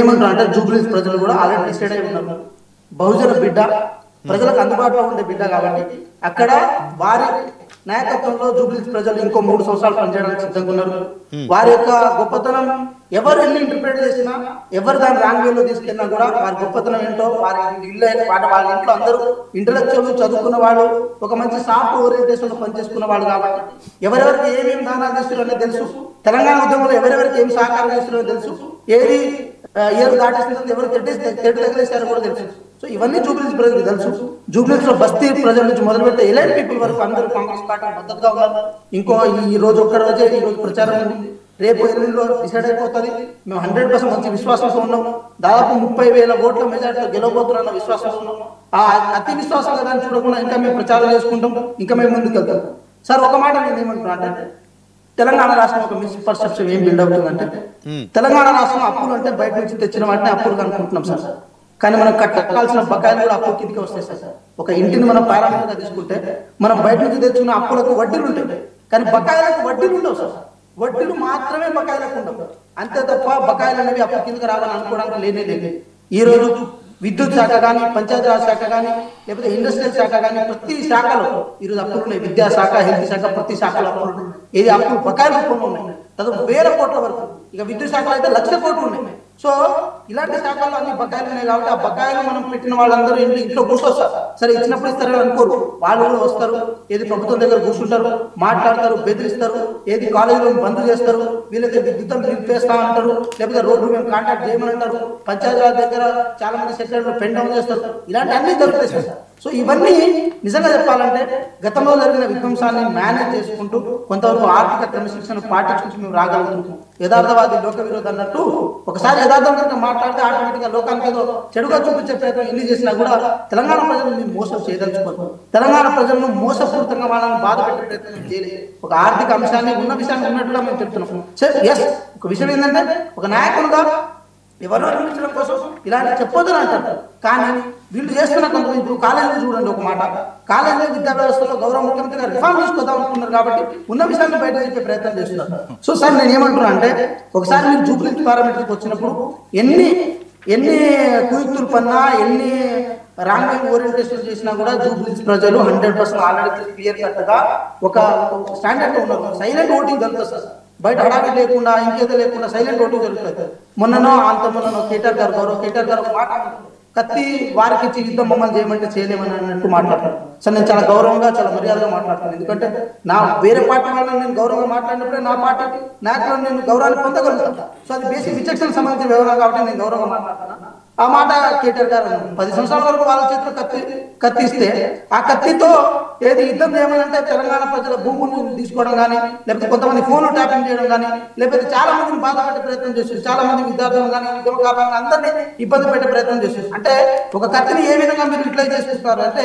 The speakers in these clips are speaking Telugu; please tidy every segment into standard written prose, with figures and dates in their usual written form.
ఏమంటారు అంటే జూబ్లీస్ ప్రజలు కూడా ఆల్రెడీ డిసైడ్ అయి ఉన్నారు. బహుజన బిడ్డ ప్రజలకు అందుబాటులో ఉండే బిడ్డ కాబట్టి అక్కడ వారి నాయకత్వంలో జూబ్లీస్ ప్రజలు ఇంకో 3 సంవత్సరాలు పనిచేయడానికి సిద్ధంగా ఉన్నారు. వారి యొక్క గొప్పతనం ఎవరు ఎన్ని ఇంటర్ప్రిట్ చేసినా, ఎవరు దాన్ని రాంగ్ వేలో తీసుకెళ్ళినా కూడా వారి గొప్పతనం ఏంటో వారి ఇల్లు వాళ్ళ ఇంట్లో అందరూ ఇంటలెక్చువల్ చదువుకున్న వాళ్ళు, ఒక మంచి సాఫ్ట్ ఓరియంటేషన్ లో పనిచేసుకున్న వాళ్ళు కాబట్టి ఎవరెవరికి ఏమేమి దానాలు చేస్తున్నారో తెలుసు. తెలంగాణ ఉద్యమంలో ఎవరెవరికి ఏం సహకారం చేస్తున్నారో తెలుసు. ఏది ఏరు దాటేస్తుందో ఎవరు తెడ్డు తగిలేశారో కూడా తెలుసు. సో ఇవన్నీ జూబ్లీస్ ప్రజలకు తెలుసు. జూబ్లీస్ లో బస్తీ ప్రజల నుంచి మొదలు పెడితే ఎలైట్ పీపుల్ వరకు అందరూ కాంగ్రెస్ పార్టీ మద్దతుగా ఉన్నారు. ఇంకో ఈ రోజు ఒక్క రోజే ఈ రోజు ప్రచారం ఉంది, రేపు ఎల్లుండిలో డిసైడ్ అయిపోతుంది. మేము 100% మంచి విశ్వాసంతో ఉన్నాం. దాదాపు 30,000 ఓట్ల మెజార్టీతో గెలవబోతున్న విశ్వాసంతో ఉన్నాం. ఆ అతి విశ్వాసంగా దాన్ని చూడకుండా ఇంకా మేము ప్రచారం చేసుకుంటాం, ఇంకా మేము ముందుకు వెళ్తాం. సార్ ఒక మాట నేను ఏమంటున్నా అంటే, తెలంగాణ రాష్ట్రం ఒక మిస్పర్సెప్షన్ ఏం బిల్డ్ అవుతుందంటే, తెలంగాణ రాష్ట్రం అప్పులు అంటే బయట నుంచి తెచ్చిన వాటిని అప్పులు అనుకుంటున్నాం సార్. కానీ మనం కట్టాల్సిన బకాయిలు కూడా అప్పుల కిందకి వస్తాయి సార్. ఒక ఇంటిని మనం ప్రారంభంగా తీసుకుంటే మనం బయట నుంచి తెచ్చుకున్న అప్పులకు వడ్డీలు ఉంటాయి, కానీ బకాయిలకు వడ్డీలు ఉండవు సార్. వడ్డీలు మాత్రమే బకాయిలకు ఉండవు, అంతే తప్ప బకాయిలు అనేవి అప్పుల కిందకి రావాలని అనుకోవడానికి లేనే లేదు. ఈ రోజు విద్యుత్ శాఖ కానీ, పంచాయతీరాజ్ శాఖ కానీ, లేకపోతే ఇండస్ట్రియల్ శాఖ కానీ, ప్రతి శాఖలో ఈరోజు అప్పులు ఉన్నాయి. విద్యాశాఖ, హెల్త్ శాఖ, ప్రతి శాఖలో అప్పులు ఉన్నాయి. ఏది అప్పులు బకాయిల రూపంలో ఉన్నాయి, దాదాపు 1000 కోట్ల వరకు. ఇక విద్యుత్ శాఖలో అయితే 1,00,000 కోట్లు ఉన్నాయి. సో ఇలాంటి శాఖల్లో అన్ని బకాయిలు ఉన్నాయి కాబట్టి ఆ బకాయిలు మనం పెట్టిన వాళ్ళందరూ ఇంట్లో కూర్చొస్తారు. సరే ఇచ్చినప్పుడు ఇస్తారని అనుకోరు, వాళ్ళు కూడా వస్తారు. ఏది ప్రభుత్వం దగ్గర కూర్చుంటారు, మాట్లాడతారు, బెదిరిస్తారు. ఏది కాలేజీలో బంద్ చేస్తారు, వీళ్ళైతే విద్యుత్తం నిలిపేస్తా అంటారు, లేకపోతే రోడ్డు మేము కాంటాక్ట్ చేయమని అంటారు. పంచాయతీరాజ్ దగ్గర చాలా మంది సెక్రటరీలు పెన్ డౌన్ చేస్తారు. ఇలాంటి అన్ని జరుగుతాయి సార్. సో ఇవన్నీ నిజంగా చెప్పాలంటే గతంలో జరిగిన విధ్వంసాన్ని మేనేజ్ చేసుకుంటూ కొంతవరకు ఆర్థిక క్రమశిక్షణ పాటించుకుంటూ మేము రాగలుగుతున్నాం. యథార్థవాది లోక విరోధి అన్నట్టు ఒకసారి యథార్థం కనుక మాట్లాడితే ఆటోమేటిక్గా లోకానికి ఏదో చెడుగా చూపించే ప్రయత్నం ఎన్ని చేసినా కూడా తెలంగాణ ప్రజలను మేము మోసం చేయదలుచుకోరు. తెలంగాణ ప్రజలను మోసపూరితంగా వాళ్ళని బాధ పెట్టే ప్రయత్నం చేయలేదు. ఒక ఆర్థిక అంశాన్ని ఉన్న విషయాన్ని ఉన్నట్టుగా మేము చెప్తున్నాం. ఎస్, ఒక విషయం ఏంటంటే ఒక నాయకులుగా ఎవరో నిర్మించడం కోసం ఇలాంటి చెప్పొద్దని అంటారు. కానీ వీళ్ళు చేస్తున్న కొంత ఇప్పుడు కాలేజీలో చూడండి, ఒక మాట కాలేజీ విద్యా వ్యవస్థలో గౌరవ ముఖ్యమంత్రి గారు రిఫార్మ్ తీసుకొద్దాం అనుకున్నారు కాబట్టి ఉన్న విషయాన్ని బయట చెప్పే ప్రయత్నం చేస్తున్నారు. సో సార్ నేను ఏమంటున్నా అంటే, ఒకసారి మీరు జూబ్లీస్ పార్లమెంట్కి వచ్చినప్పుడు ఎన్ని కుయుక్తులు పన్నా, ఎన్ని రాంగ్ ఓరియంటేషన్ చేసినా కూడా జూబ్లీస్ ప్రజలు 100% ఆల్రెడీ క్లియర్ కట్ గా ఒక స్టాండర్డ్ గా ఉన్నారు. సైలెంట్ ఓటింగ్ జరుగుతుంది సార్, బయట హడావి లేకుండా ఇంకేదో లేకుండా సైలెంట్ ఓటింగ్ జరుగుతుంది. మొన్ననో కేటీఆర్ గారు ఒక మాట, కత్తి వారికి ఇచ్చి యుద్ధం మమ్మల్ని చేయమంటే చేయలేమని అన్నట్టు మాట్లాడతారు. సో నేను చాలా గౌరవంగా, చాలా మర్యాదగా మాట్లాడతాను. ఎందుకంటే నా వేరే పార్టీ వాళ్ళని నేను గౌరవంగా మాట్లాడినప్పుడే నా పార్టీ నాయకులను నేను గౌరవాన్ని పొందగలుగుతాను. సో అది బేసిక్ విచక్షణకు సంబంధించిన వ్యవహారం కాబట్టి నేను గౌరవంగా మాట్లాడతాను. ఆ మాట కేటీఆర్ గారు 10 సంవత్సరాల వరకు వాళ్ళ చేతిలో కత్తి ఇస్తే ఆ కత్తితో ఏది యుద్ధం చేయమనంటే తెలంగాణ ప్రజల భూములను తీసుకోవడం కానీ, లేకపోతే కొంతమంది ఫోన్లు ట్యాపింగ్ చేయడం కానీ, లేకపోతే చాలా మందిని బాధ పెట్టే ప్రయత్నం చేస్తారు. చాలా మంది విద్యార్థులు కానీ, ఉద్యోగకారులను అందరినీ ఇబ్బంది పెట్టే ప్రయత్నం చేస్తారు. అంటే ఒక కత్తిని ఏ విధంగా మీరు యూటిలైజ్ చేసుకుంటారు అంటే,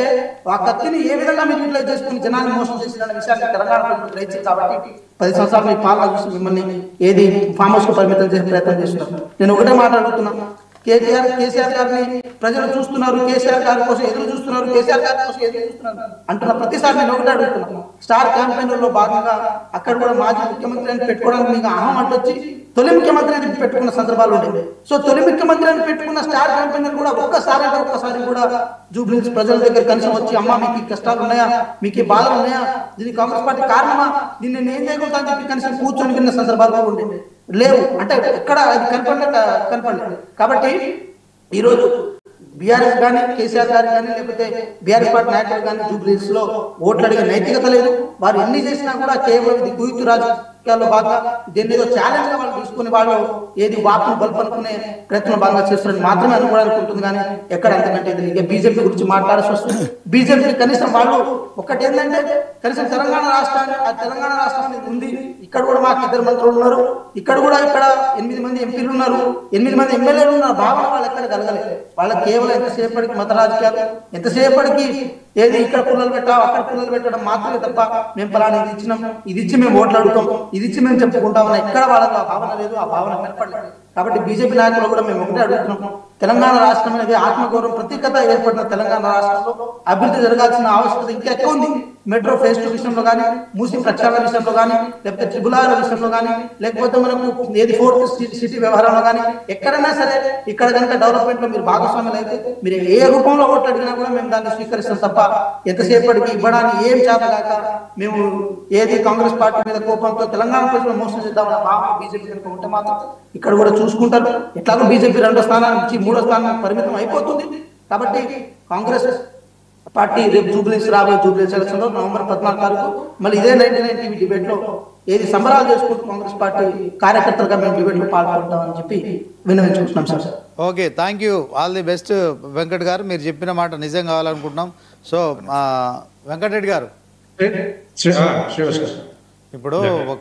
ఆ కత్తిని ఏ విధంగా మీరు యూటిలైజ్ చేసుకుని జనాన్ని మోసం చేసిన విషయాన్ని తెలంగాణ ప్రజలు గ్రహించారు. కాబట్టి 10 సంవత్సరాలు మీ పాలన చూసి మిమ్మల్ని ఏది ఫామ్ హౌస్ కు పరిమితం చేసే ప్రయత్నం చేస్తున్నారు. నేను ఒకటే మాట్లాడుతున్నాను, కేసీఆర్ గారిని ప్రజలు చూస్తున్నారు, కేసీఆర్ గారి కోసం ఎదురు చూస్తున్నారు, కేసీఆర్ గారి కోసం ఎదురు చూస్తున్నారు అంటున్న ప్రతిసారి నేను ఒకటే అడుగుతున్నాను. స్టార్ క్యాంపెయిన్లలో భాగంగా అక్కడ కూడా మాజీ ముఖ్యమంత్రి అని పెట్టుకోవడానికి మీకు అహం అడ్డొచ్చి తొలి ముఖ్యమంత్రి అని పెట్టుకున్న సందర్భాలు ఉండేవి. సో తొలి ముఖ్యమంత్రి అని పెట్టుకున్న స్టార్ క్యాంపెయినర్ కూడా ఒక్కసారి కూడా జూబ్లీస్ ప్రజల దగ్గర కనీసం వచ్చి, అమ్మా మీకు కష్టాలు ఉన్నాయా, మీకు బాధలు ఉన్నాయా, దీనికి కాంగ్రెస్ పార్టీ కారణమా, దీన్ని నేను ఏం చేయగలుగుతా అని చెప్పి కనీసం కూర్చొని విన్న సందర్భాలు కూడా ఉండేవి లేవు. అంటే ఎక్కడ అది కనపడలేదు. కాబట్టి ఈరోజు బీఆర్ఎస్ కానీ, కేసీఆర్ గారు కానీ, లేకపోతే బీఆర్ఎస్ పార్టీ నాయకులు కానీ జూబ్లీస్ లో ఓట్లు అడిగే నైతికత లేదు. వారు ఎన్ని చేసినా కూడా కేవలం ఇది కుయుక్తు రాజకీయాల్లో భాగంగా దీన్ని ఏదో ఛాలెంజ్ గా వాళ్ళు తీసుకుని వాళ్ళు ఏది వాపును బల్పనుకునే ప్రయత్నం బాగా చేస్తున్నారని మాత్రమే అనుకోవడానికి ఉంటుంది. కానీ ఎక్కడ అంతకంటే ఇక బీజేపీ గురించి మాట్లాడాల్సి వస్తుంది. బీజేపీ కనీసం వాళ్ళు ఒకటి ఏంటంటే, కనీసం తెలంగాణ రాష్ట్రాన్ని ఉంది, ఇక్కడ కూడా మాకు 2 మంత్రులు ఉన్నారు, ఇక్కడ 8 మంది ఎంపీలు ఉన్నారు, 8 మంది ఎమ్మెల్యేలు ఉన్నారు భావన వాళ్ళు ఎక్కడ కలగలేదు. వాళ్ళ కేవలం ఎంతసేపటికి మత రాజకీయాలు, ఎంతసేపటికి ఏది ఇక్కడ పుల్లలు పెట్టావు అక్కడ పుల్లలు పెట్టడం మాత్రమే తప్ప మేము పలానా ఇది ఇచ్చినాం, ఇది ఇచ్చి మేము ఓట్లు అడుగుతాం, ఇది ఇచ్చి మేము చెప్పుకుంటామన్నా ఎక్కడ వాళ్ళకి ఆ భావన లేదు, ఆ భావన కనపడలేదు. కాబట్టి బీజేపీ నాయకులు కూడా మేము ఒకటే అడుగుతున్నాం, తెలంగాణ రాష్ట్రం అనేది ఆత్మగౌరవం ప్రత్యేకత ఏర్పడిన తెలంగాణ రాష్ట్రంలో అభివృద్ధి జరగాల్సిన ఆవశ్యకత ఇంకా ఎక్కువ ఉంది. మెట్రో ఫేజ్ 2 విషయంలో కానీ, మూసి ప్రక్షాళన విషయంలో కానీ, లేకపోతే ట్రిబుల్ విషయంలో కానీ, లేకపోతే మనకు ఏది 4th సిటీ వ్యవహారంలో కానీ, ఎక్కడైనా సరే ఇక్కడ కనుక డెవలప్మెంట్ లో మీరు భాగస్వాములు అయితే మీరు ఏ రూపంలో ఓట్లు అడిగినా కూడా మేము దాన్ని స్వీకరిస్తాం తప్ప ఎంతసేపటికి ఇవ్వడానికి ఏం చేతగాక మేము ఏది కాంగ్రెస్ పార్టీ మీద కోపంతో తెలంగాణ ప్రజలు మోసం చేద్దామన్న భావన బీజేపీ కనుక ఉంటే మాత్రం ఇక్కడ కూడా చూసుకుంటారు. ఎట్లాగో బీజేపీ 2వ స్థానం నుంచి 3వ స్థానం పరిమితం అయిపోతుంది. కాబట్టి కాంగ్రెస్ పార్టీ రేపు రాబోయే జూబ్లీస్ ఎలక్షన్ లో నవంబర్ 14 తారీఖు మళ్ళీ ఇదే 99 టీవీ డిబేట్ లో ఏది సంబరాలు చేసుకుంటూ కాంగ్రెస్ పార్టీ కార్యకర్తలుగా మేము డిబేట్ లో పాల్గొంటామని చెప్పి విన్నవించుకుంటున్నాం sir. Okay, thank you, all the best Venkat garu. మీరు చెప్పిన మాట నిజం కావాలనుకుంటున్నాం. సో వెంకటరెడ్డి గారు, ఇప్పుడు ఒక